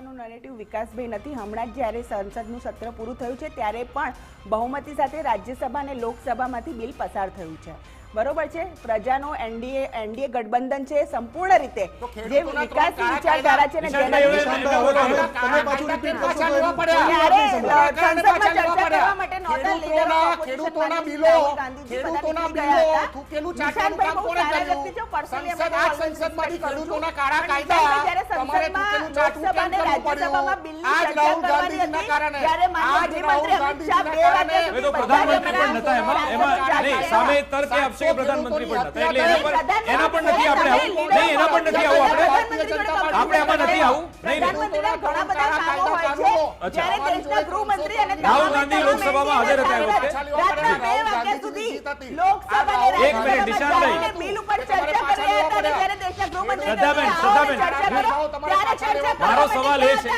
પ્રકારનું નરેટિવ વિકાસભાઈ નથી. હમણાં જ જ્યારે સંસદનું સત્ર પૂરું થયું છે ત્યારે પણ બહુમતી સાથે રાજ્યસભા અને લોકસભામાંથી બિલ પસાર થયું છે. બરોબર છે. પ્રજાનો એનડીએ ગઠબંધન છે સંપૂર્ણ રીતે જે વિકાસની વિચારધારા છે ને પ્રધાનમંત્રી પણ નતા એટલે એના પણ નથી આપણે આવું નહીં એના પણ નથી આવું આપણે આમાં નથી આવું નહીં ઘણા બધા કામો હોય છે જ્યારે દેશના ગૃહમંત્રી અને રાહુલ ગાંધી લોકસભામાં હાજર હતા એ વખતે રાતના 2 વાગ્યા સુધી લોકસભા અને રાજ્યસભામાં બિલ ઉપર ચર્ચા કરી રહ્યા હતા. જ્યારે દેશના ગૃહમંત્રી શ્રદ્ધાબેન ત્યારે ચર્ચા કરો. મારો સવાલ એ છે